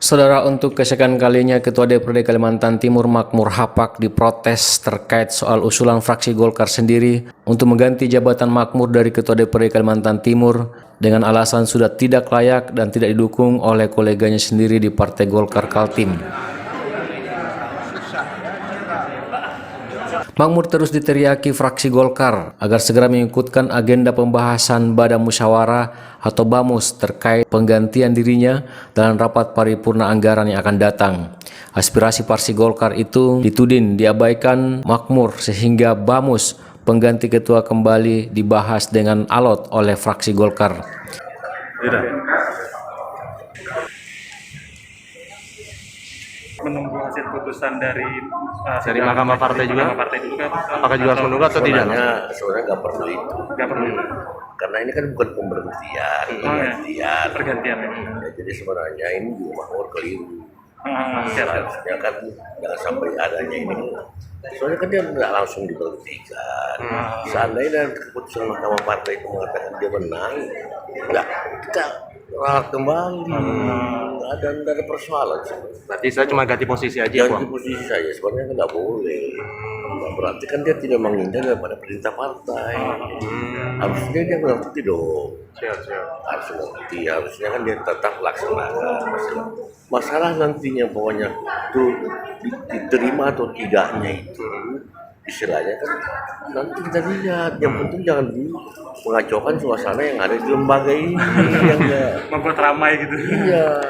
Saudara, untuk kesekian kalinya Ketua DPRD Kalimantan Timur Makmur Hapak diprotes terkait soal usulan fraksi Golkar sendiri untuk mengganti jabatan Makmur dari Ketua DPRD Kalimantan Timur dengan alasan sudah tidak layak dan tidak didukung oleh koleganya sendiri di Partai Golkar Kaltim. Makmur terus diteriaki fraksi Golkar agar segera mengikutkan agenda pembahasan Badan Musyawarah atau BAMUS terkait penggantian dirinya dalam rapat paripurna anggaran yang akan datang. Aspirasi fraksi Golkar itu dituding diabaikan Makmur sehingga BAMUS pengganti ketua kembali dibahas dengan alot oleh fraksi Golkar. Menunggu hasil putusan dari Mahkamah Partai juga. Apakah juga harus menunggu atau tidak? Sebenarnya nggak perlu itu. Nggak perlu. Karena ini kan bukan pemberhentian, Pergantian. Ya, jadi sebenarnya ini juga Makmur keliru. Siap. Harusnya kan jangan sampai adanya ini. Soalnya kan dia nggak langsung diberhentikan. Seandainya dari keputusan Mahkamah Partai itu mengatakan dia menang, nggak kita rawat kembali. Nggak ada persoalan. Berarti saya cuma ganti posisi aja, Ganti Bang. posisi saja sebenarnya nggak boleh. Nah, berarti kan dia tidak menghindar daripada perintah partai. Harusnya dia mengerti dong. Harus mengerti. Harusnya kan dia tetap laksanakan. Masalah nantinya pokoknya itu diterima atau tidaknya itu istilahnya kan nanti kita lihat. Yang penting jangan dulu mengacaukan suasana yang ada di lembaga ini yang Membuat ramai gitu. iya.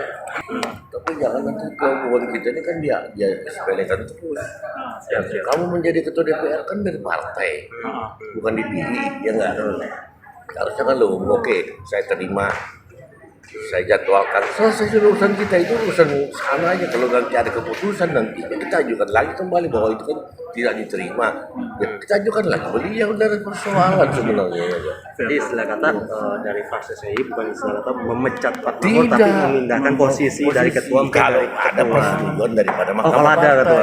Tapi jangan nanti keumuman kita ini kan dia sepelekan terus. Kamu menjadi ketua DPR kan dari partai, bukan dipilih, ya nggak? Harusnya kan lo, oke, saya terima, saya jadwalkan. Selesai urusan kita itu urusan sana aja. Kalau nanti ada keputusan nanti kita ajukan lagi kembali bahwa itu kan tidak diterima. Ya, kita ajukan lagi. Beliau dari persoalan sebenarnya. Jadi istilah kata dari fraksi SI bukan istilah kata memecat Pak Makmur, tapi memindahkan posisi dari ketua kalau ada persetujuan daripada Mahkamah kalau ada ketua.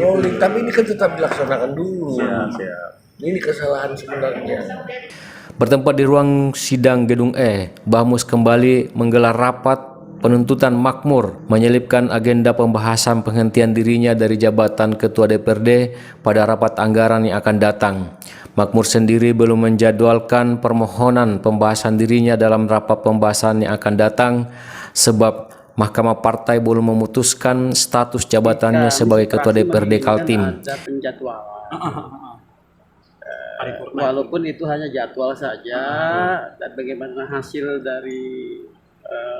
rolling. Tapi ini kan tetap dilaksanakan dulu. Ini kesalahan sebenarnya. Bertempat di ruang sidang Gedung E, BAMUS kembali menggelar rapat penuntutan Makmur menyelipkan agenda pembahasan penghentian dirinya dari jabatan Ketua DPRD pada rapat anggaran yang akan datang. Makmur sendiri belum menjadwalkan permohonan pembahasan dirinya dalam rapat pembahasan yang akan datang sebab Mahkamah Partai belum memutuskan status jabatannya sebagai Ketua DPRD Kaltim. Ada penjadwalan. Walaupun itu hanya jadwal saja, dan bagaimana hasil dari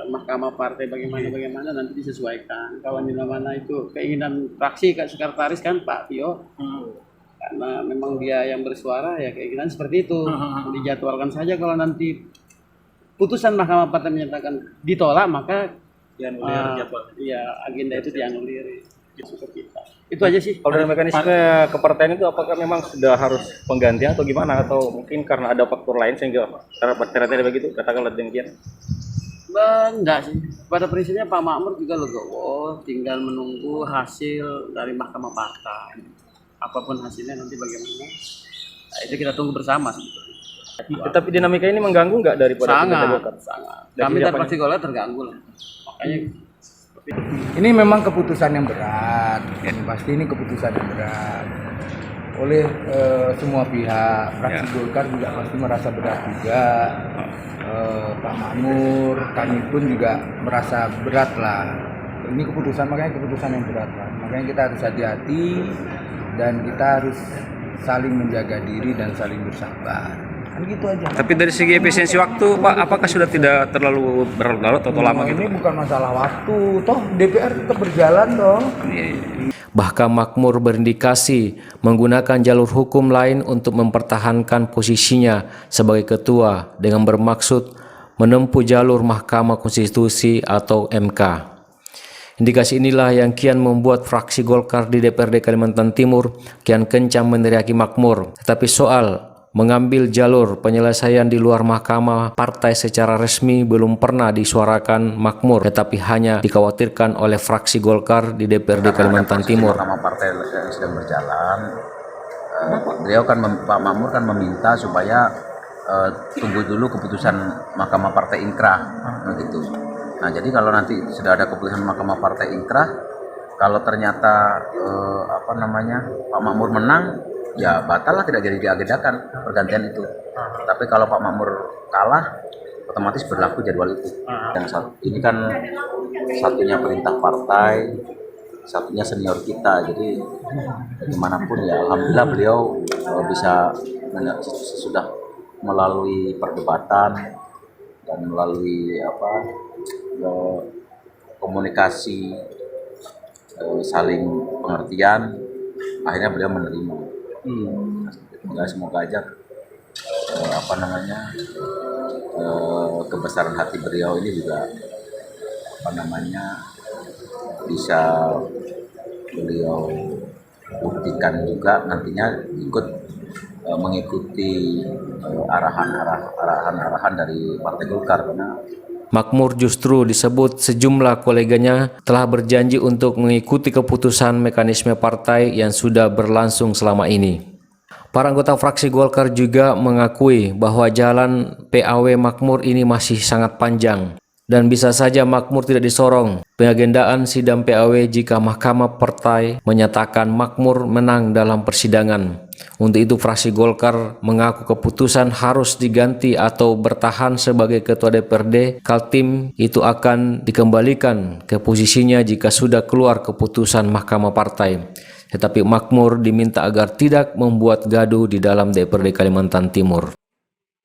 Mahkamah Partai bagaimana nanti disesuaikan. Kalau mana itu keinginan fraksi sekretaris kan Pak Tio, karena memang dia yang bersuara ya keinginan seperti itu. Dijadwalkan saja, kalau nanti putusan Mahkamah Partai menyatakan ditolak maka agenda itu dianulir. Itu aja sih. Kalau dari mekanisme kepartaian itu apakah memang sudah harus penggantian atau gimana, atau mungkin karena ada faktor lain sehingga ternyata begitu katakanlah demikian? Enggak sih. Pada prinsipnya Pak Makmur juga legowo, tinggal menunggu hasil dari Mahkamah Partai. Apapun hasilnya nanti bagaimana, nah, itu kita tunggu bersama. Tetapi dinamika ini mengganggu nggak daripada sangat. Kami dari Partai Golkar terganggu lah. Makanya ini memang keputusan yang berat, pasti ini keputusan yang berat oleh semua pihak. Fraksi Golkar juga pasti merasa berat juga. Pak Makmur, kami pun juga merasa berat lah. Ini keputusan, makanya keputusan yang berat lah. Makanya kita harus hati-hati dan kita harus saling menjaga diri dan saling bersabar. Kan gitu aja. Tapi dari segi efisiensi waktu, Pak, apakah sudah tidak terlalu berlarut atau lama gitu? Ini bukan masalah waktu, toh DPR tetap berjalan dong. Bahkan Makmur berindikasi menggunakan jalur hukum lain untuk mempertahankan posisinya sebagai ketua dengan bermaksud menempuh jalur Mahkamah Konstitusi atau MK. Indikasi inilah yang kian membuat fraksi Golkar di DPRD Kalimantan Timur kian kencang meneriaki Makmur. Tetapi soal mengambil jalur penyelesaian di luar Mahkamah Partai secara resmi belum pernah disuarakan Makmur, tetapi hanya dikhawatirkan oleh fraksi Golkar di DPRD Kalimantan Timur. Mahkamah Partai sedang berjalan. Pak Makmur kan meminta supaya tunggu dulu keputusan Mahkamah Partai inkrah, begitu. Nah, jadi kalau nanti sudah ada keputusan Mahkamah Partai inkrah, kalau ternyata Pak Makmur menang, ya batal lah, tidak jadi diagendakan pergantian itu. Tapi kalau Pak Makmur kalah, otomatis berlaku jadwal itu. Ini kan satunya perintah partai, satunya senior kita, jadi bagaimanapun ya alhamdulillah beliau bisa sudah melalui perdebatan dan melalui komunikasi, saling pengertian, akhirnya beliau menerima. Semoga aja kebesaran hati beliau ini juga bisa beliau buktikan juga nantinya ikut mengikuti arahan dari Partai Golkar, karena Makmur justru disebut sejumlah koleganya telah berjanji untuk mengikuti keputusan mekanisme partai yang sudah berlangsung selama ini. Para anggota fraksi Golkar juga mengakui bahwa jalan PAW Makmur ini masih sangat panjang dan bisa saja Makmur tidak disorong pengagendaan sidang PAW jika Mahkamah Partai menyatakan Makmur menang dalam persidangan. Untuk itu fraksi Golkar mengaku keputusan harus diganti atau bertahan sebagai Ketua DPRD Kaltim itu akan dikembalikan ke posisinya jika sudah keluar keputusan Mahkamah Partai. Tetapi Makmur diminta agar tidak membuat gaduh di dalam DPRD Kalimantan Timur.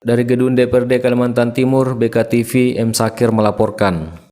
Dari gedung DPRD Kalimantan Timur, BKTV M. Sakir melaporkan.